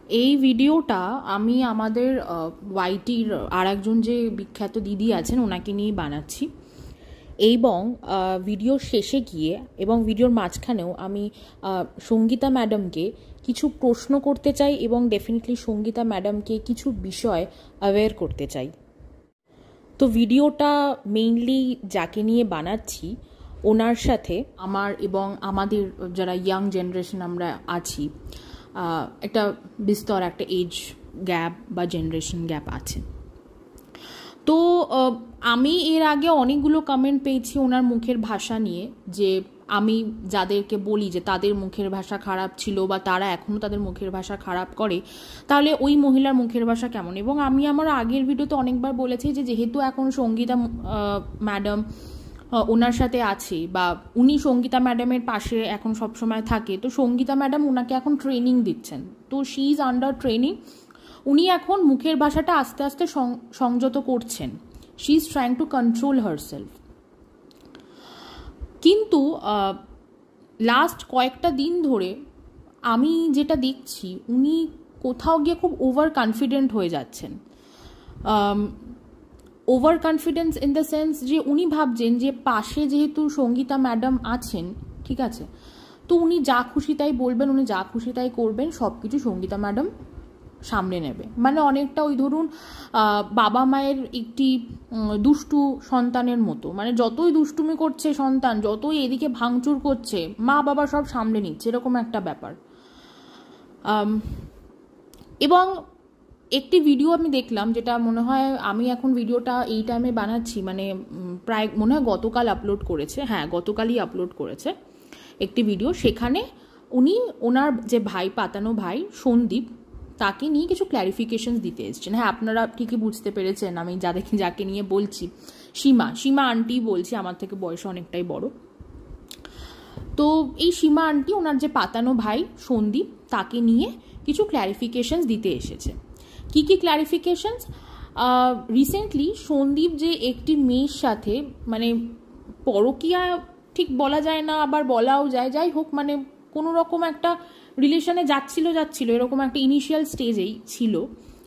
এই ভিডিওটা আমি আমাদের ওয়াইটির আর একজন যে বিখ্যাত দিদি আছেন ওনাকে নিয়েই বানাচ্ছি এবং ভিডিওর শেষে গিয়ে এবং ভিডিওর মাঝখানেও আমি সঙ্গীতা ম্যাডামকে কিছু প্রশ্ন করতে চাই এবং ডেফিনেটলি সঙ্গীতা ম্যাডামকে কিছু বিষয় অ্যাওয়্যার করতে চাই। তো ভিডিওটা মেইনলি যাকে নিয়ে বানাচ্ছি ওনার সাথে আমার এবং আমাদের যারা ইয়াং জেনারেশন আমরা আছি একটা বিস্তর একটা এজ গ্যাপ বা জেনারেশন গ্যাপ আছে। তো আমি এর আগে অনেকগুলো কমেন্ট পেয়েছি ওনার মুখের ভাষা নিয়ে, যে আমি যাদেরকে বলি যে তাদের মুখের ভাষা খারাপ ছিল বা তারা এখনও তাদের মুখের ভাষা খারাপ করে, তাহলে ওই মহিলার মুখের ভাষা কেমন। এবং আমি আমার আগের ভিডিওতে অনেকবার বলেছি যে যেহেতু এখন সঙ্গীতা ম্যাডাম ওনার সাথে আছে বা উনি সঙ্গীতা ম্যাডামের পাশে এখন সবসময় থাকে, তো সঙ্গীতা ম্যাডাম ওনাকে এখন ট্রেনিং দিচ্ছেন, তো শি ইজ আন্ডার ট্রেনিং। উনি এখন মুখের ভাষাটা আস্তে আস্তে সংযত করছেন, she is trying to control herself. কিন্তু লাস্ট কয়েকটা দিন ধরে আমি যেটা দেখছি উনি কোথাও গিয়ে খুব ওভার কনফিডেন্ট হয়ে যাচ্ছেন। Over confidence in the sense যে উনি ভাবছেন যে পাশে যেহেতু সঙ্গীতা ম্যাডাম আছেন, ঠিক আছে, তো উনি যা খুশি তাই বলবেন, উনি যা খুশি তাই করবেন, সব কিছু সঙ্গীতা ম্যাডাম সামনে নেবে। মানে অনেকটা ওই ধরুন বাবা মায়ের একটি দুষ্টু সন্তানের মতো, মানে যতই দুষ্টুমি করছে সন্তান, যতই এদিকে ভাঙচুর করছে, মা বাবা সব সামলে নিচ্ছে, এরকম একটা ব্যাপার। এবং একটি ভিডিও আমি দেখলাম, যেটা মনে হয় আমি এখন ভিডিওটা এই টাইমে বানাচ্ছি, মানে প্রায় মনে হয় গতকাল আপলোড করেছে, হ্যাঁ গতকালই আপলোড করেছে একটি ভিডিও। সেখানে উনি ওনার যে ভাই, পাতানো ভাই সন্দীপ, তাকে নিয়ে কিছু ক্ল্যারিফিকেশনস দিতে এসেছেন। হ্যাঁ, আপনারা ঠিকই বুঝতে পেরেছেন আমি যাকে নিয়ে বলছি, সীমা আন্টি বলছি, আমার থেকে বয়সে অনেকটাই বড়। তো এই সীমা আন্টি ওনার যে পাতানো ভাই সন্দীপ, তাকে নিয়ে কিছু ক্ল্যারিফিকেশনস দিতে এসেছে। কি কি ক্ল্যারিফিকেশনস? রিসেন্টলি সন্দীপ যে একটি মেয়ের সাথে, মানে পরকীয়া ঠিক বলা যায় না, আবার বলাও যায়, যাই হোক, মানে কোনো রকম একটা রিলেশনে যাচ্ছিল এরকম একটা ইনিশিয়াল স্টেজেই ছিল,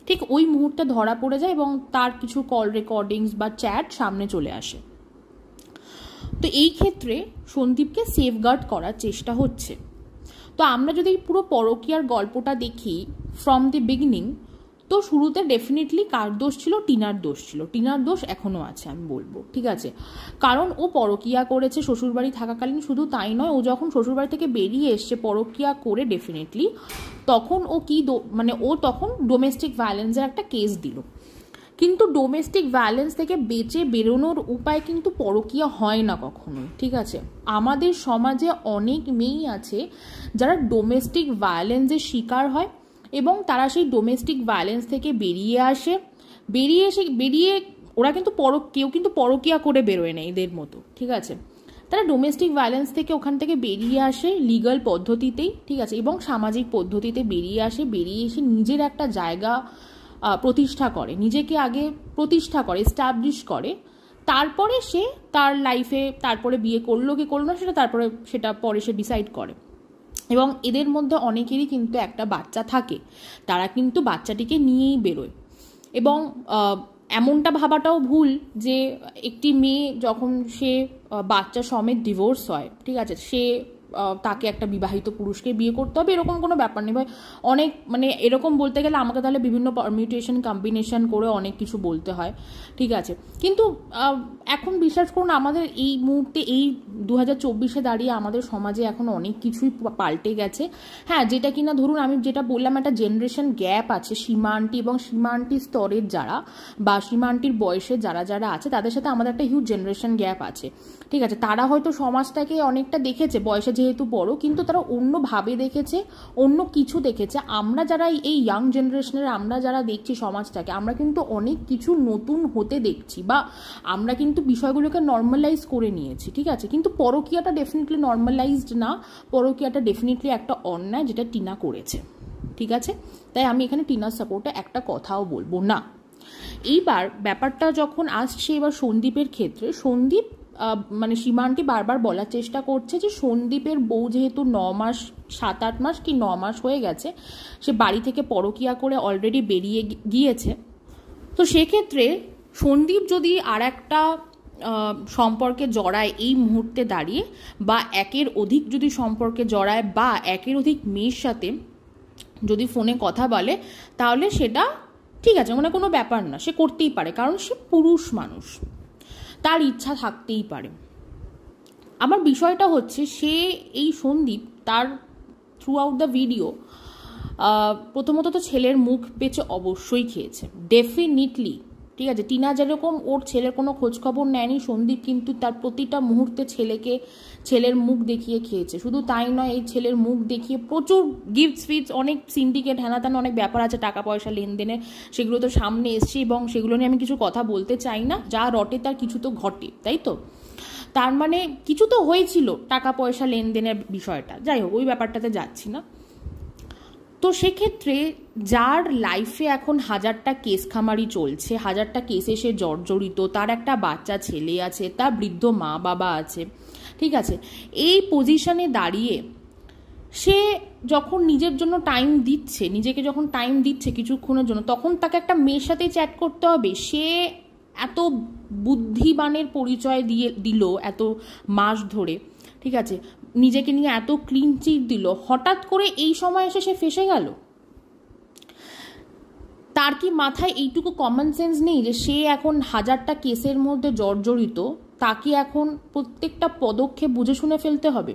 ঠিক ওই মুহূর্তে ধরা পড়ে যায় এবং তার কিছু কল রেকর্ডিংস বা চ্যাট সামনে চলে আসে। তো এই ক্ষেত্রে সন্দীপকে সেফগার্ড করার চেষ্টা হচ্ছে। তো আমরা যদি পুরো পরকীয়ার গল্পটা দেখি ফ্রম দি বিগিনিং, তো শুরুতে ডেফিনেটলি কার দোষ ছিল? টিনার দোষ ছিল। টিনার দোষ এখনও আছে আমি বলবো, ঠিক আছে, কারণ ও পরকীয়া করেছে শ্বশুরবাড়ি থাকাকালীন। শুধু তাই নয়, ও যখন শ্বশুরবাড়ি থেকে বেরিয়ে এসছে পরকীয়া করে ডেফিনেটলি, তখন ও মানে ও তখন ডোমেস্টিক ভায়োলেন্সের একটা কেস দিল। কিন্তু ডোমেস্টিক ভায়োলেন্স থেকে বেঁচে বেরোনোর উপায় কিন্তু পরকীয়া হয় না কখনোই, ঠিক আছে। আমাদের সমাজে অনেক মেয়েই আছে যারা ডোমেস্টিক ভায়োলেন্সের শিকার হয় এবং তারা সেই ডোমেস্টিক ভায়োলেন্স থেকে বেরিয়ে ওরা কিন্তু কেউ কিন্তু পরকীয়া করে বেরোয় না এদের মতো, ঠিক আছে। তারা ডোমেস্টিক ভায়োলেন্স থেকে ওখান থেকে বেরিয়ে আসে লিগাল পদ্ধতিতেই, ঠিক আছে, এবং সামাজিক পদ্ধতিতে বেরিয়ে এসে নিজের একটা জায়গা প্রতিষ্ঠা করে, নিজেকে আগে প্রতিষ্ঠা করে, এস্টাবলিশ করে, তারপরে সে তার লাইফে তারপরে বিয়ে করলো কি করলো না সেটা পরে সে ডিসাইড করে। এবং এদের মধ্যে অনেকেরই কিন্তু একটা বাচ্চা থাকে, তারা কিন্তু বাচ্চাটিকে নিয়েই বেরোয়। এবং এমনটা ভাবাটাও ভুল যে একটি মেয়ে যখন সে বাচ্চা সমেত ডিভোর্স হয়, ঠিক আছে, সে তাকে একটা বিবাহিত পুরুষকে বিয়ে করতে হবে, এরকম কোনো ব্যাপার নেই ভাই। অনেক মানে এরকম বলতে গেলে আমাকে তাহলে বিভিন্ন পারমিউটেশন কম্বিনেশন করে অনেক কিছু বলতে হয়, ঠিক আছে। কিন্তু এখন বিশ্বাস করুন, আমাদের এই মুহূর্তে এই 2024-এ দাঁড়িয়ে আমাদের সমাজে এখন অনেক কিছুই পাল্টে গেছে। হ্যাঁ, যেটা কিনা ধরুন আমি যেটা বললাম, একটা জেনারেশন গ্যাপ আছে সীমা আন্টি এবং সীমা আন্টির স্তরের যারা বা সীমা আন্টির বয়সে যারা আছে তাদের সাথে আমাদের একটা হিউজ জেনারেশন গ্যাপ আছে, ঠিক আছে। তারা হয়তো সমাজটাকে অনেকটা দেখেছে, বয়সে যেহেতু বড়, কিন্তু তারা অন্যভাবে দেখেছে, অন্য কিছু দেখেছে। আমরা যারা এই ইয়াং জেনারেশনের আমরা যারা দেখছি সমাজটাকে, আমরা কিন্তু অনেক কিছু নতুন হতে দেখছি বা আমরা কিন্তু বিষয়গুলোকে নর্মালাইজ করে নিয়েছি, ঠিক আছে। কিন্তু পরকীয়াটা ডেফিনেটলি নর্মালাইজড না, পরকীয়াটা ডেফিনেটলি একটা অন্যায় যেটা টিনা করেছে, ঠিক আছে। তাই আমি এখানে টিনার সাপোর্টে একটা কথাও বলবো না। এইবার ব্যাপারটা যখন আসছে এবার সন্দীপের ক্ষেত্রে, সন্দীপ মানে সীমা আন্টি বারবার বলার চেষ্টা করছে যে সন্দীপের বউ যেহেতু 9 মাস 7-8 মাস কি 9 মাস হয়ে গেছে, সে বাড়ি থেকে পরকীয়া করে অলরেডি বেরিয়ে গিয়েছে, তো সেক্ষেত্রে সন্দীপ যদি আর একটা সম্পর্কে জড়ায় এই মুহূর্তে দাঁড়িয়ে, বা একের অধিক যদি সম্পর্কে জড়ায়, বা একের অধিক মেয়ের সাথে যদি ফোনে কথা বলে, তাহলে সেটা ঠিক আছে, মানে কোনো ব্যাপার না, সে করতেই পারে, কারণ সে পুরুষ মানুষ, তার ইচ্ছা থাকতেই পারে। আমার বিষয়টা হচ্ছে সে এই সন্দীপ তার থ্রু আউট দ্য ভিডিও প্রথমত তো ছেলের মুখ বেঁচে অবশ্যই খেয়েছে, ডেফিনেটলি, ঠিক আছে। টিনা যেরকম ওর ছেলের কোনো খোঁজখবর নেয়নি, সন্দীপ কিন্তু তার প্রতিটা মুহূর্তে ছেলের মুখ দেখিয়ে খেয়েছে। শুধু তাই নয়, এই ছেলের মুখ দেখিয়ে প্রচুর গিফট ফিটস, অনেক সিন্ডিকেট হেনাতেন অনেক ব্যাপার আছে টাকা পয়সা লেনদেনের, সেগুলো তো সামনে এসছে, এবং সেগুলো নিয়ে আমি কিছু কথা বলতে চাই না, যা রটে তার কিছু তো ঘটে, তাই তো। তার মানে কিছু তো হয়েছিল টাকা পয়সা লেনদেনের বিষয়টা, যাই হোক ওই ব্যাপারটাতে যাচ্ছি না। তো সেক্ষেত্রে যার লাইফে এখন 1000টা কেস খামারি চলছে, 1000টা কেসে সে জর্জরিত, তার একটা বাচ্চা ছেলে আছে, তার বৃদ্ধ মা বাবা আছে, ঠিক আছে, এই পজিশনে দাঁড়িয়ে সে যখন নিজের জন্য টাইম দিচ্ছে, নিজেকে যখন টাইম দিচ্ছে কিছুক্ষণের জন্য, তখন তাকে একটা মেয়ের সাথে চ্যাট করতে হবে। সে এত বুদ্ধিমানের পরিচয় দিল এত মাস ধরে, ঠিক আছে, নিজেকে নিয়ে এত ক্লিন চিট দিল, হঠাৎ করে এই সময় এসে সে ফেসে গেল। তার কি মাথায় এইটুকু কমন সেন্স নেই যে সে এখন 1000টা কেসের মধ্যে জর্জরিত, তাকে এখন প্রত্যেকটা পদক্ষেপ বুঝে শুনে ফেলতে হবে?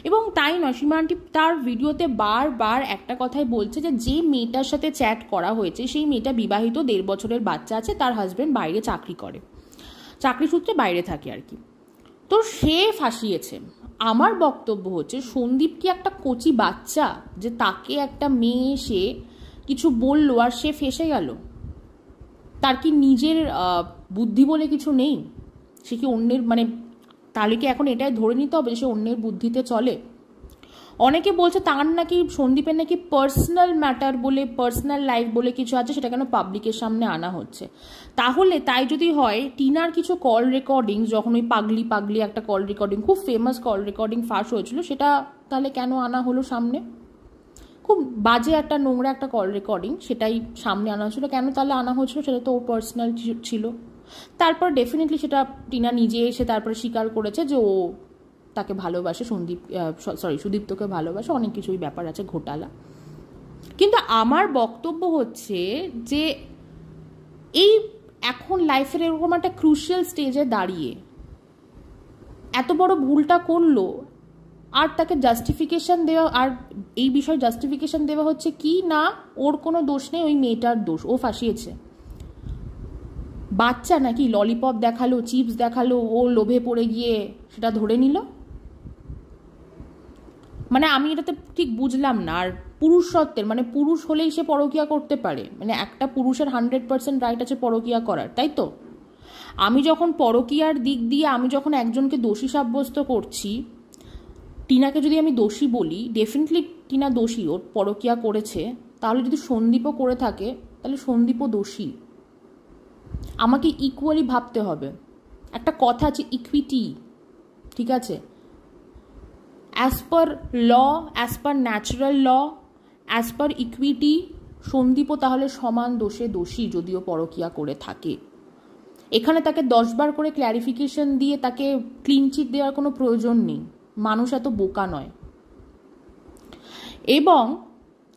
এবং তাই নয়, সীমা আন্টি তার ভিডিওতে বারবার একটা কথাই বলছে যে মেয়েটার সাথে চ্যাট করা হয়েছে সেই মেয়েটা বিবাহিত, 1.5 বছরের বাচ্চা আছে, তার হাজবেন্ড বাইরে চাকরি করে, চাকরি সূত্রে বাইরে থাকে আর কি, তো সে ফাঁসিয়েছে। আমার বক্তব্য হচ্ছে সন্দীপ কি একটা কচি বাচ্চা যে তাকে একটা মেয়ে এসে কিছু বললো আর সে ফেসে গেল? তার কি নিজের বুদ্ধি বলে কিছু নেই? সে কি অন্যের, মানে তাহলে কি এখন এটাই ধরে নিতে হবে যে সে অন্যের বুদ্ধিতে চলে? অনেকে বলছে তার নাকি সন্দীপের নাকি পার্সোনাল ম্যাটার বলে, পার্সোনাল লাইফ বলে কিছু আছে, সেটা কেন পাবলিকের সামনে আনা হচ্ছে? তাহলে তাই যদি হয়, টিনার কিছু কল রেকর্ডিং, যখন ওই পাগলি একটা কল রেকর্ডিং, খুব ফেমাস কল রেকর্ডিং ফাঁস হয়েছিল, সেটা তাহলে কেন আনা হলো সামনে? খুব বাজে একটা নোংরা একটা কল রেকর্ডিং, সেটাই সামনে আনা হয়েছিল, কেন তাহলে আনা হয়েছিল? সেটা তো ওর পার্সোনাল ছিল। তারপর ডেফিনেটলি সেটা টিনা নিজে এসে তারপরে স্বীকার করেছে যে ও তাকে ভালোবাসে, সুদীপ্তকে ভালোবাসে, অনেক কিছুই ব্যাপার আছে ঘোটালা। কিন্তু আমার বক্তব্য হচ্ছে যে এই এখন লাইফের এরকম একটা ক্রুশিয়াল স্টেজে দাঁড়িয়ে এত বড় ভুলটা করলো, আর তাকে জাস্টিফিকেশন দেওয়া, আর এই বিষয়ে জাস্টিফিকেশন দেওয়া হচ্ছে কি না ওর কোনো দোষ নেই, ওই মেয়েটার দোষ, ও ফাঁসিয়েছে। বাচ্চা নাকি, ললিপপ দেখালো, চিপস দেখালো, ও লোভে পড়ে গিয়ে সেটা ধরে নিল? মানে আমি এটাতে ঠিক বুঝলাম না। আর পুরুষত্বের, মানে পুরুষ হলেই সে পরকীয়া করতে পারে, মানে একটা পুরুষের 100% রাইট আছে পরকীয়া করার, তাই তো? আমি যখন পরকীয়ার দিক দিয়ে আমি যখন একজনকে দোষী সাব্যস্ত করছি, টিনাকে যদি আমি দোষী বলি, ডেফিনেটলি টিনা দোষী, ওর পরকীয়া করেছে, তাহলে যদি সন্দীপও করে থাকে তাহলে সন্দীপও দোষী। আমাকে ইকুয়ালি ভাবতে হবে। একটা কথা আছে ইকুইটি, ঠিক আছে, অ্যাজ পার ল, অ্যাজ পার ন্যাচারাল ল, অ্যাজ পার ইকুইটি, সন্দীপও তাহলে সমান দোষে দোষী যদিও পরকীয়া করে থাকে। এখানে তাকে 10 বার করে ক্ল্যারিফিকেশন দিয়ে তাকে ক্লিন চিট দেওয়ার কোনো প্রয়োজন নেই, মানুষ এত বোকা নয়। এবং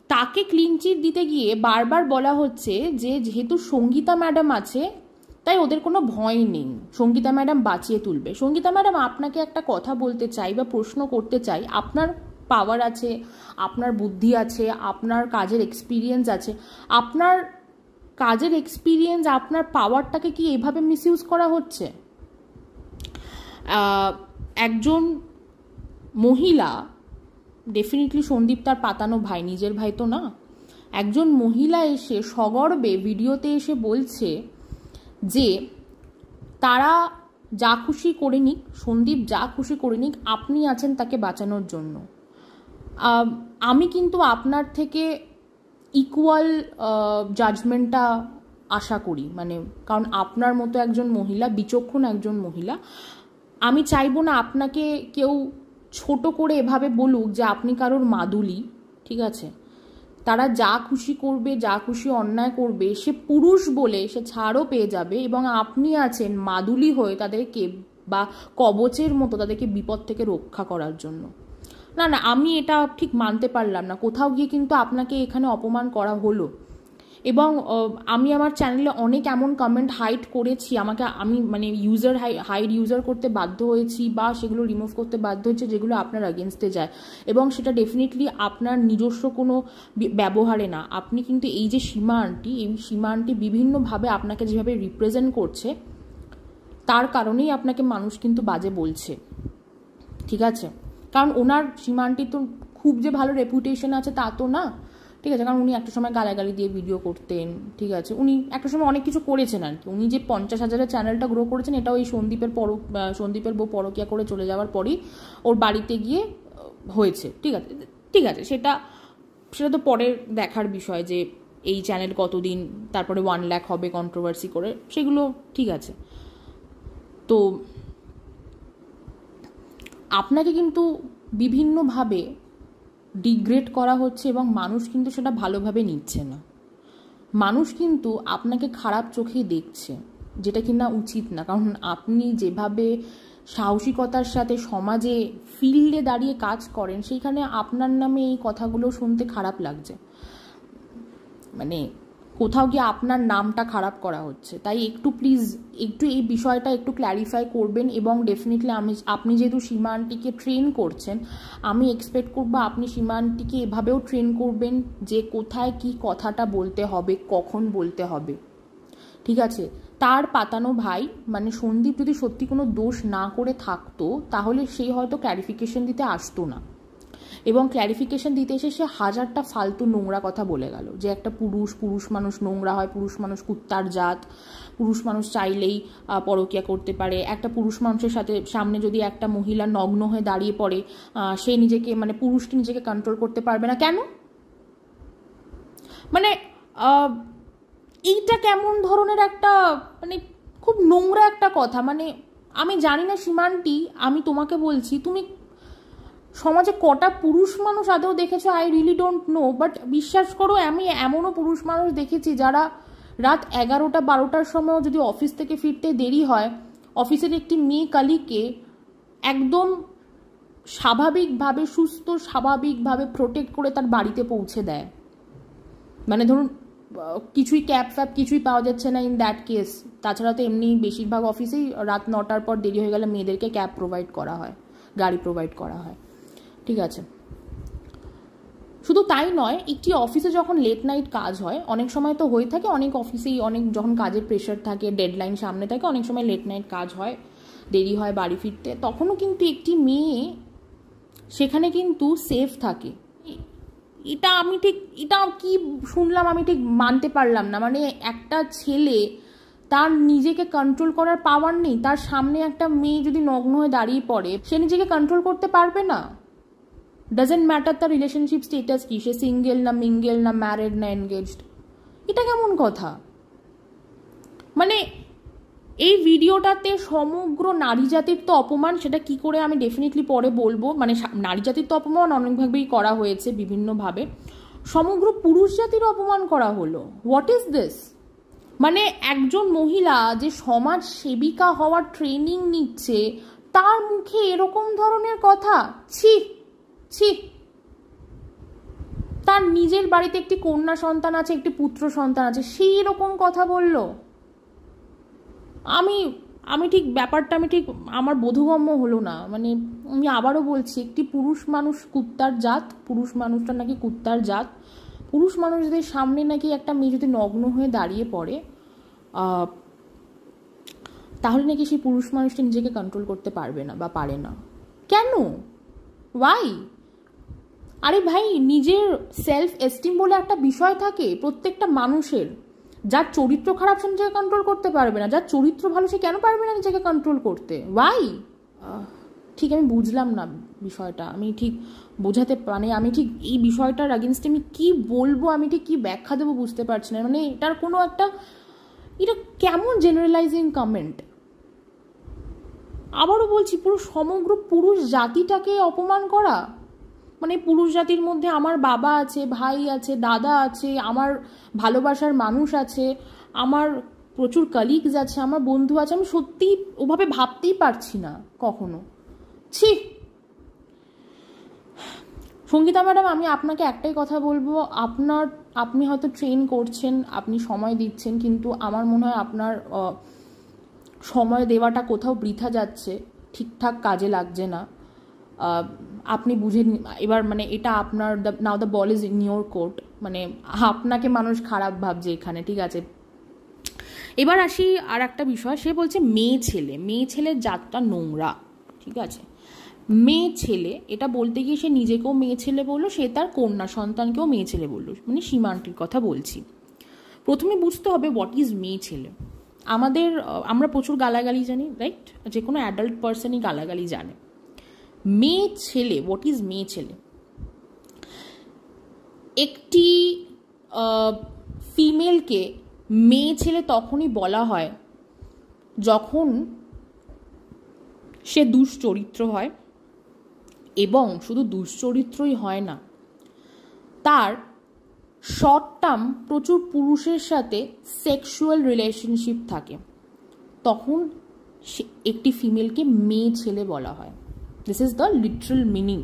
তাকে ক্লিন চিট দিতে গিয়ে বারবার বলা হচ্ছে যে যেহেতু সঙ্গীতা ম্যাডাম আছে তাই ওদের কোনো ভয় নেই, সঙ্গীতা ম্যাডাম বাঁচিয়ে তুলবে। সঙ্গীতা ম্যাডাম, আপনাকে একটা কথা বলতে চাই বা প্রশ্ন করতে চাই, আপনার পাওয়ার আছে, আপনার বুদ্ধি আছে, আপনার কাজের এক্সপিরিয়েন্স আছে, আপনার কাজের এক্সপিরিয়েন্স, আপনার পাওয়ারটাকে কি এভাবে মিসইউজ করা হচ্ছে? একজন মহিলা, ডেফিনেটলি সন্দীপ তার পাতানো ভাই, নিজের ভাই তো না, একজন মহিলা এসে সগর্বে ভিডিওতে এসে বলছে যে তারা যা খুশি করে নিক, সন্দীপ যা খুশি করে নিক, আপনি আছেন তাকে বাঁচানোর জন্য। আমি কিন্তু আপনার থেকে ইকুয়াল জাজমেন্টটা আশা করি, মানে কারণ আপনার মতো একজন মহিলা, বিচক্ষণ একজন মহিলা, আমি চাইবো না আপনাকে কেউ ছোট করে এভাবে বলুক যে আপনি কারোর মাদুলি, ঠিক আছে? তারা যা খুশি করবে, যা খুশি অন্যায় করবে, সে পুরুষ বলে সে ছাড়ও পেয়ে যাবে, এবং আপনি আছেন মাদুলি হয়ে তাদেরকে বা কবচের মতো তাদেরকে বিপদ থেকে রক্ষা করার জন্য। না না, আমি এটা ঠিক মানতে পারলাম না। কোথাও গিয়ে কিন্তু আপনাকে এখানে অপমান করা হলো, এবং আমি আমার চ্যানেলে অনেক এমন কমেন্ট হাইড করেছি, আমি মানে হাইড ইউজার করতে বাধ্য হয়েছি বা সেগুলো রিমুভ করতে বাধ্য হয়েছে যেগুলো আপনার আগেনস্টে যায়, এবং সেটা ডেফিনেটলি আপনার নিজস্ব কোনো ব্যবহারে না। আপনি কিন্তু এই যে সীমা আন্টি বিভিন্নভাবে আপনাকে যেভাবে রিপ্রেজেন্ট করছে, তার কারণেই আপনাকে মানুষ কিন্তু বাজে বলছে, ঠিক আছে? কারণ ওনার সীমা আন্টির তো খুব যে ভালো রেপুটেশন আছে তা তো না, ঠিক আছে? কারণ উনি একটা সময় গালাগালি দিয়ে ভিডিও করতেন, ঠিক আছে? উনি একটা সময় অনেক কিছু করেছেন আর কি। উনি যে 50,000-এর চ্যানেলটা গ্রো করেছেন, এটাও এই সন্দীপের বউ পরকিয়া করে চলে যাওয়ার পরই ওর বাড়িতে গিয়ে হয়েছে, ঠিক আছে? সেটা তো পরের দেখার বিষয় যে এই চ্যানেল কতদিন, তারপরে 1 লাখ হবে কন্ট্রোভার্সি করে, সেগুলো ঠিক আছে। তো আপনাকে কিন্তু বিভিন্নভাবে ডিগ্রেড করা হচ্ছে, এবং মানুষ কিন্তু সেটা ভালোভাবে নিচ্ছে না। মানুষ কিন্তু আপনাকে খারাপ চোখেই দেখছে, যেটা কিনা উচিত না। কারণ আপনি যেভাবে সাহসিকতার সাথে সমাজে ফিল্ডে দাঁড়িয়ে কাজ করেন, সেইখানে আপনার নামে এই কথাগুলো শুনতে খারাপ লাগছে। মানে কোথাও গিয়ে আপনার নামটা খারাপ করা হচ্ছে। তাই প্লিজ এই বিষয়টা একটু ক্ল্যারিফাই করবেন, এবং ডেফিনেটলি আপনি যেহেতু সীমা আন্টিকে ট্রেন করছেন, আমি এক্সপেক্ট করবো আপনি সীমা আন্টিকে এভাবেও ট্রেন করবেন যে কোথায় কি কথাটা বলতে হবে, কখন বলতে হবে, ঠিক আছে? তার পাতানো ভাই মানে সন্দীপ যদি সত্যি কোনো দোষ না করে থাকতো, তাহলে সেই হয়তো ক্ল্যারিফিকেশন দিতে আসতো না, এবং ক্ল্যারিফিকেশন দিতে এসে সে হাজারটা ফালতু নোংরা কথা বলে গেল যে একটা পুরুষ মানুষ নোংরা হয়, পুরুষ মানুষ কুত্তার জাত, পুরুষ মানুষ চাইলেই পরকিয়া করতে পারে, একটা পুরুষ মানুষের সামনে যদি একটা মহিলা নগ্ন হয়ে দাঁড়িয়ে পড়ে, সে নিজেকে মানে পুরুষটি নিজেকে কন্ট্রোল করতে পারবে না কেন? মানে এইটা কেমন ধরনের একটা মানে খুব নোংরা একটা কথা। মানে আমি জানি না সীমা আন্টি, আমি তোমাকে বলছি, তুমি সমাজে কটা পুরুষ মানুষ আদৌ দেখেছো? I really don't know, but বিশ্বাস করো আমি এমনও পুরুষ মানুষ দেখেছি যারা রাত 11টা-12টার সময় যদি অফিস থেকে ফিরতে দেরি হয়, অফিসের একটি মেয়ে কালিকে একদম স্বাভাবিকভাবে প্রোটেক্ট করে তার বাড়িতে পৌঁছে দেয়। মানে ধরুন কিছুই ক্যাব কিছুই পাওয়া যাচ্ছে না, ইন দ্যাট কেস। তাছাড়া তো এমনি বেশিরভাগ অফিসেই রাত 9টার পর দেরি হয়ে গেলে মেয়েদেরকে ক্যাব প্রোভাইড করা হয়, গাড়ি প্রোভাইড করা হয়, ঠিক আছে? শুধু তাই নয়, একটি অফিসে যখন লেট নাইট কাজ হয়, অনেক সময় তো হয়ে থাকে, অনেক অফিসেই যখন কাজের প্রেশার থাকে, ডেডলাইন সামনে থাকে, অনেক সময় লেট নাইট কাজ হয়, দেরি হয় বাড়ি ফিরতে, তখনও কিন্তু একটি মেয়ে সেখানে কিন্তু সেফ থাকে। এটা কি শুনলাম আমি ঠিক মানতে পারলাম না। মানে একটা ছেলে তার নিজেকে কন্ট্রোল করার পাওয়ার নেই, তার সামনে একটা মেয়ে যদি নগ্ন হয়ে দাঁড়িয়ে পড়ে, সে নিজেকে কন্ট্রোল করতে পারবে না। ডাজেন্ট ম্যাটার তার রিলেশনশিপ স্টেটাস কি, সে সিঙ্গেল না মিঙ্গেল না ম্যারিড না এনগেজড। এটা কেমন কথা? মানে এই ভিডিওটাতে সমগ্র নারী জাতির তো অপমান, সেটা কি করে আমি ডেফিনেটলি পরে বলবো। মানে নারী জাতির তো অপমান অনেকভাবেই করা হয়েছে বিভিন্নভাবে, সমগ্র পুরুষ জাতির অপমান করা হলো। What is this? মানে একজন মহিলা যে সমাজ সেবিকা হওয়ার ট্রেনিং নিচ্ছে, তার মুখে এরকম ধরনের কথা! ছি ছি! তার নিজের বাড়িতে একটি কন্যা সন্তান আছে, একটি পুত্র সন্তান আছে, সেই রকম কথা বলল। আমি ঠিক ব্যাপারটা আমার বোধগম্য হলো না। মানে আমি আবারও বলছি, একটি পুরুষ মানুষ কুত্তার জাত, পুরুষ মানুষটা নাকি কুত্তার জাত, পুরুষ মানুষদের সামনে নাকি একটা মেয়ে যদি নগ্ন হয়ে দাঁড়িয়ে পড়ে, তাহলে নাকি সেই পুরুষ মানুষটা নিজেকে কন্ট্রোল করতে পারবে না বা পারে না। কেন? ওয়াই? আরে ভাই, নিজের সেলফ এস্টিম বলে একটা বিষয় থাকে প্রত্যেকটা মানুষের। যার চরিত্র খারাপ সে নিজেকে কন্ট্রোল করতে পারবে না, যার চরিত্র ভালো সে কেন পারবে না নিজেকে কন্ট্রোল করতে? ওয়াই? ঠিক আমি বুঝলাম না বিষয়টা। আমি ঠিক বোঝাতে মানে আমি ঠিক এই বিষয়টার আগেনস্টে আমি কি বলবো, আমি ঠিক কি ব্যাখ্যা দেবো বুঝতে পারছি না। মানে এটার কোনো একটা, এটা কেমন জেনারেলাইজিং কমেন্ট? আবারও বলছি, পুরো সমগ্র পুরুষ জাতিটাকে অপমান করা। মানে পুরুষ জাতির মধ্যে আমার বাবা আছে, ভাই আছে, দাদা আছে, আমার ভালোবাসার মানুষ আছে, আমার প্রচুর কলিগস আছে, আমার বন্ধু আছে, আমি সত্যি ওভাবে ভাবতেই পারছি না কখনো। ছি। সঙ্গীতা ম্যাডাম, আমি আপনাকে একটাই কথা বলবো, আপনি হয়তো ট্রেন করছেন, আপনি সময় দিচ্ছেন, কিন্তু আমার মনে হয় আপনার সময় দেওয়াটা কোথাও বৃথা যাচ্ছে, ঠিকঠাক কাজে লাগছে না। আপনি বুঝে এবার, মানে এটা আপনার, now the ball is in your court, মানে আপনাকে মানুষ খারাপ ভাবছে এখানে, ঠিক আছে। এবার আসি আর একটা বিষয়, সে বলছে মেয়ে ছেলের জাতটা নোংরা, ঠিক আছে। মেয়ে ছেলে এটা বলতে গিয়ে সে নিজেকেও মেয়ে ছেলে বললো, সে তার কন্যা সন্তানকেও মেয়ে ছেলে বললো, মানে সীমান্তির কথা বলছি। প্রথমে বুঝতে হবে হোয়াট ইজ মেয়ে ছেলে। আমরা প্রচুর গালাগালি জানি, রাইট? যে কোনো অ্যাডাল্ট পার্সনই গালাগালি জানে। মেয়ে ছেলে, হোয়াট ইজ মেয়ে ছেলে? একটি ফিমেলকে মেয়ে ছেলে তখনই বলা হয় যখন সে দুশ্চরিত্র হয়, এবং শুধু দুশ্চরিত্রই হয় না, তার শর্ট টার্ম প্রচুর পুরুষের সাথে সেক্সুয়াল রিলেশনশিপ থাকে, তখন একটি ফিমেলকে মেয়ে ছেলে বলা হয়। This is the literal meaning,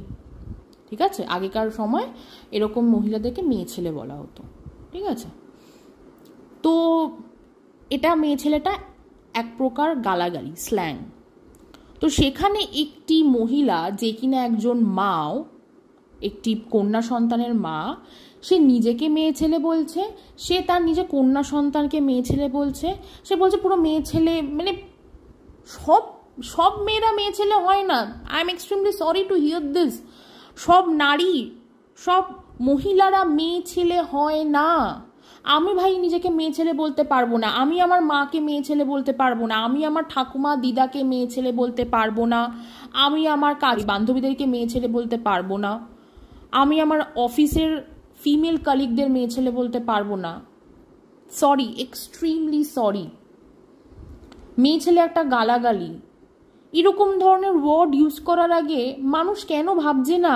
ঠিক আছে। আগেকার সময় এরকম মহিলাদেরকে মেয়ে ছেলে বলা হতো, ঠিক আছে। তো এটা মেয়ে ছেলেটা এক প্রকার গালাগালি, স্ল্যাং। তো সেখানে একটি মহিলা, যে কিনা একজন মাও, একটি কন্যা সন্তানের মা, সে নিজেকে মেয়ে ছেলে বলছে, সে তার নিজের কন্যা সন্তানকে মেয়ে ছেলে বলছে, সে বলছে পুরো মেয়ে ছেলে, মানে সব মেয়েরা মেয়ে ছেলে হয় না। I am extremely sorry to hear this. সব নারী, সব মহিলারা মেয়ে ছেলে হয় না। আমি ভাই নিজেকে মেয়ে ছেলে বলতে পারবো না, আমি আমার মাকে মেয়ে ছেলে বলতে পারবো না, আমি আমার ঠাকুমা দিদাকে মেয়ে ছেলে বলতে পারবো না, আমি আমার বান্ধবীদেরকে মেয়ে ছেলে বলতে পারবো না, আমি আমার অফিসের ফিমেল কলিগদের মেয়ে ছেলে বলতে পারবো না। Sorry, extremely sorry. মেয়ে ছেলে একটা গালাগালি। এরকম ধরনের ওয়ার্ড ইউজ করার আগে মানুষ কেন ভাবছে না?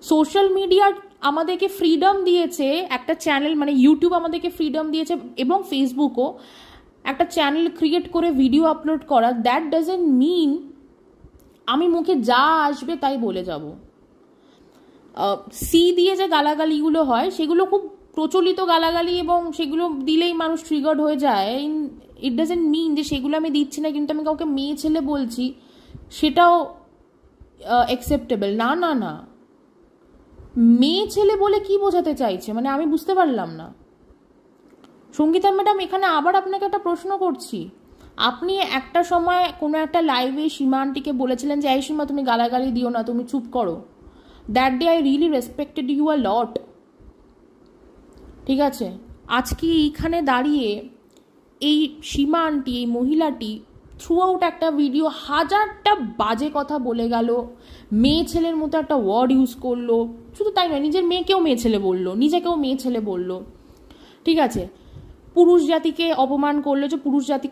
সোশ্যাল মিডিয়া আমাদেরকে ফ্রিডম দিয়েছে, একটা চ্যানেল, মানে ইউটিউব আমাদেরকে ফ্রিডম দিয়েছে, এবং ফেসবুকও, একটা চ্যানেল ক্রিয়েট করে ভিডিও আপলোড করা। দ্যাট ডাজন্ট মিন আমি মুখে যা আসবে তাই বলে যাব। সি দিয়ে যে গালাগালিগুলো হয় সেগুলো খুব প্রচলিত গালাগালি, এবং সেগুলো দিলেই মানুষ ট্রিগার্ড হয়ে যায়। ইট ডাজন্ট মিন যে সেগুলো আমি দিচ্ছি না, কিন্তু আমি কাউকে মেয়ে ছেলে বলছি, সেটাও অ্যাকসেপ্টেবল না। না না, মেয়ে ছেলে বলে কি বোঝাতে চাইছে, মানে আমি বুঝতে পারলাম না। সঙ্গীতা ম্যাডাম, এখানে আবার আপনাকে একটা প্রশ্ন করছি। আপনি একটা সময় কোনো একটা লাইভে সীমান্তিকে বলেছিলেন যে এই সীমা তুমি গালাগালি দিও না, তুমি চুপ করো। That day I really respected you a lot, ঠিক আছে। আজকে এইখানে দাঁড়িয়ে এই সীমান্তি, এই মহিলাটি থ্রু আউট একটা ভিডিও হাজারটা বাজে কথা বলে গেল, মেয়ে ছেলের মতো একটা ওয়ার্ড ইউজ করলো। শুধু তাই নয়, নিজের মেয়েকেও মেয়ে ছেলে বললো, নিজেকেও মেয়ে ছেলে বললো, ঠিক আছে। পুরুষ জাতিকে অপমান করলো, যে পুরুষ জাতি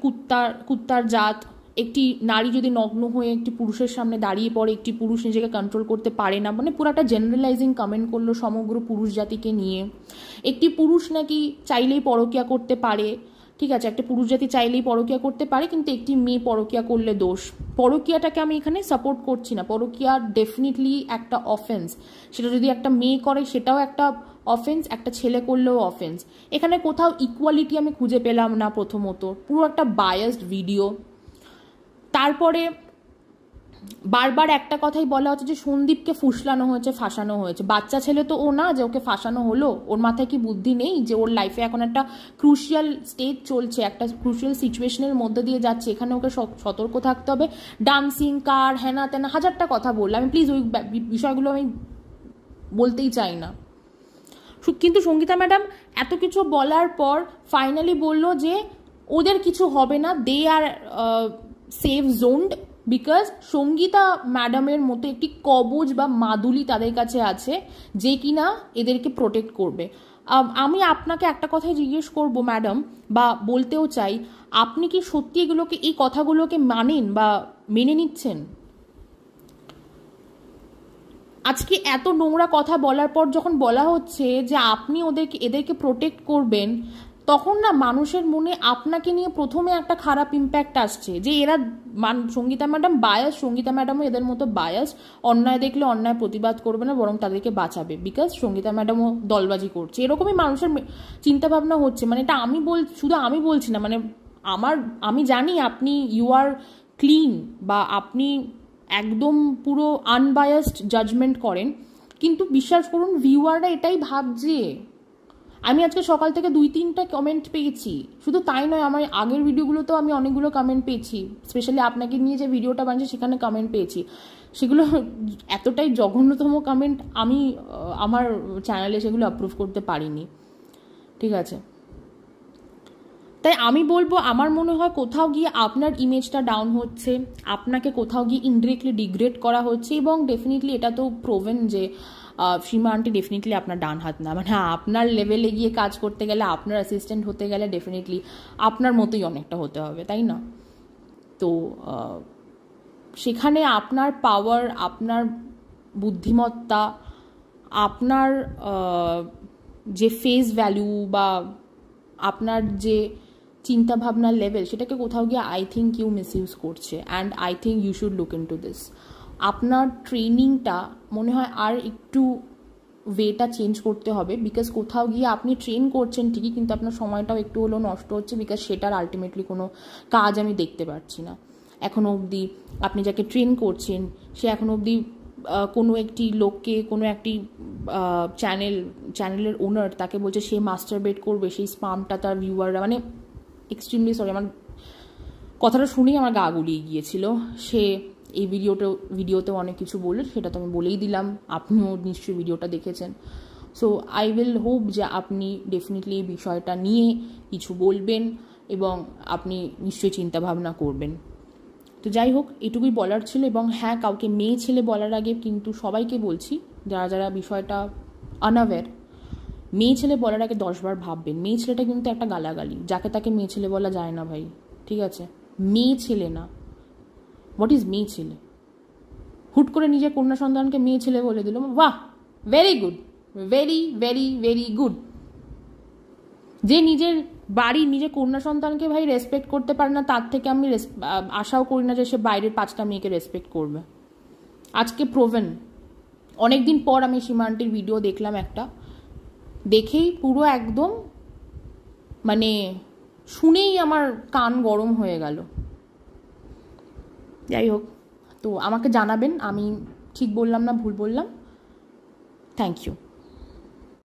কুত্তার জাত। একটি নারী যদি নগ্ন হয়ে একটি পুরুষের সামনে দাঁড়িয়ে পড়ে, একটি পুরুষ নিজেকে কন্ট্রোল করতে পারে না, মানে পুরো একটা জেনারেলাইজিং কমেন্ট করলো সমগ্র পুরুষ জাতিকে নিয়ে। একটি পুরুষ নাকি চাইলেই পরকীয়া করতে পারে, ঠিক আছে, একটা পুরুষ জাতি চাইলেই পরকীয়া করতে পারে, কিন্তু একটি মেয়ে পরকীয়া করলে দোষ। পরকীয়াটাকে আমি এখানে সাপোর্ট করছি না, পরকীয়া ডেফিনেটলি একটা অফেন্স। সেটা যদি একটা মেয়ে করে সেটাও একটা অফেন্স, একটা ছেলে করলেও অফেন্স। এখানে কোথাও ইকুয়ালিটি আমি খুঁজে পেলাম না। প্রথমত পুরো একটা বায়াসড ভিডিও। তারপরে বারবার একটা কথাই বলা হচ্ছে যে সন্দীপকে ফুসলানো হয়েছে, ফাঁসানো হয়েছে। বাচ্চা ছেলে তো ও না যে ওকে ফাঁসানো হলো। ওর মাথায় কি বুদ্ধি নেই যে ওর লাইফে এখন একটা ক্রুশিয়াল স্টেজ চলছে, একটা ক্রুশিয়াল সিচুয়েশনের মধ্যে দিয়ে যাচ্ছে, এখানে ওকে সতর্ক থাকতে হবে। ডান্সিং কার, হ্যানা তেনা হাজারটা কথা বললাম আমি, প্লিজ ওই বিষয়গুলো আমি বলতেই চাই না। কিন্তু সঙ্গীতা ম্যাডাম এত কিছু বলার পর ফাইনালি বলল যে ওদের কিছু হবে না, দে আর সেফ জোনড, বিকজ সঙ্গীতা ম্যাডামের মতো একটি কবচ বা মাদুলি তাদের কাছে আছে যে কিনা এদেরকে প্রোটেক্ট করবে। আমি আপনাকে একটা কথাই জিজ্ঞেস করব ম্যাডাম, বা বলতেও চাই, আপনি কি সত্যি এগুলোকে, এই কথাগুলোকে মানেন বা মেনে নিচ্ছেন? আজকে এত নোংরা কথা বলার পর যখন বলা হচ্ছে যে আপনি এদেরকে প্রোটেক্ট করবেন, তখন না মানুষের মনে আপনাকে নিয়ে প্রথমে একটা খারাপ ইম্প্যাক্ট আসছে যে এরা সঙ্গীতা ম্যাডাম বায়াস, সঙ্গীতা ম্যাডামও এদের মতো বায়াস, অন্যায় দেখলে অন্যায় প্রতিবাদ করবে না, বরং তাদেরকে বাঁচাবে, বিকজ সঙ্গীতা ম্যাডামও দলবাজি করছে। এরকমই মানুষের চিন্তাভাবনা হচ্ছে। মানে এটা শুধু আমি বলছি না, মানে আমি জানি আপনি ইউ আর ক্লিন, বা আপনি একদম পুরো আনবায়াসড জাজমেন্ট করেন, কিন্তু বিশ্বাস করুন ভিউয়াররা এটাই ভাবছে। আমি আজকে সকাল থেকে 2-3টা কমেন্ট পেয়েছি, শুধু তাই নয়, আমার আগের ভিডিওগুলোতেও আমি অনেকগুলো কমেন্ট পেয়েছি, স্পেশালি আপনাকে নিয়ে যে ভিডিওটা বানিয়েছি সেখানে কমেন্ট পেয়েছি। সেগুলো এতটাই জঘন্যতম কমেন্ট, আমি আমার চ্যানেলে সেগুলো অ্যাপ্রুভ করতে পারিনি, ঠিক আছে? তাই আমি বলবো, আমার মনে হয় কোথাও গিয়ে আপনার ইমেজটা ডাউন হচ্ছে, আপনাকে কোথাও গিয়ে ইনডিরেক্টলি ডিগ্রেড করা হচ্ছে, এবং ডেফিনেটলি এটা তো প্রোভেন যে সীমা আন্টি ডেফিনেটলি আপনার ডান হাত না। মানে আপনার লেভেলে গিয়ে কাজ করতে গেলে, আপনার অ্যাসিস্ট্যান্ট হতে গেলে ডেফিনেটলি আপনার মতোই অনেকটা হতে হবে, তাই না? তো সেখানে আপনার পাওয়ার, আপনার বুদ্ধিমত্তা, আপনার যে ফেস ভ্যালু বা আপনার যে চিন্তাভাবনার লেভেল, সেটাকে কোথাও গিয়ে আই থিঙ্ক ইউ মিসইউজ করছে, and I think you should look into this. আপনার ট্রেনিংটা মনে হয় আর একটু ওয়েটা চেঞ্জ করতে হবে, বিকজ কোথাও গিয়ে আপনি ট্রেন করছেন ঠিকই, কিন্তু আপনার সময়টাও একটু হলেও নষ্ট হচ্ছে, বিকজ সেটার আলটিমেটলি কোনো কাজ আমি দেখতে পাচ্ছি না এখনও অবধি। আপনি যাকে ট্রেন করছেন সে এখনও অবধি কোনো একটি লোককে, কোনো একটি চ্যানেলের ওনার তাকে বলছে সে মাস্টারবেট করবে, সেই স্পামটা তার ভিউয়াররা, মানে এক্সট্রিমলি সরি, আমার কথাটা শুনেই আমার গা গুলিয়ে গিয়েছিল। সে এই ভিডিওতেও অনেক কিছু বলল, সেটা তো আমি বলেই দিলাম, আপনিও নিশ্চয়ই ভিডিওটা দেখেছেন। সো আই উইল হোপ যে আপনি ডেফিনেটলি এই বিষয়টা নিয়ে কিছু বলবেন এবং আপনি নিশ্চয়ই চিন্তাভাবনা করবেন। তো যাই হোক, এটুকুই বলার ছিল। এবং হ্যাঁ, কাউকে মেয়ে ছেলে বলার আগে কিন্তু সবাইকে বলছি, যারা যারা বিষয়টা আনঅ্যাওয়্যার, মেয়ে ছেলে বলার আগে 10 বার ভাববেন। মেয়ে ছেলেটা কিন্তু একটা গালাগালি, যাকে তাকে মেয়ে ছেলে বলা যায় না ভাই, ঠিক আছে? মেয়ে ছেলে না, হোয়াট ইজ মেয়ে ছেলে? হুট করে নিজের কন্যা সন্তানকে মেয়ে ছেলে বলে দিল, বাহ, very good, very very very good. যে নিজের বাড়ি, নিজের কন্যা সন্তানকে ভাই রেসপেক্ট করতে পারে না, তার থেকে আমি আশাও করি না যে সে বাইরের 5টা মেয়েকে রেসপেক্ট করবে। আজকে প্রোভেন। অনেকদিন পর আমি সীমা আন্টির ভিডিও দেখলাম একটা, দেখেই পুরো একদম মানে শুনেই আমার কান গরম হয়ে গেল। যাই হোক, তো আমাকে জানাবেন আমি ঠিক বললাম না ভুল বললাম। Thank you.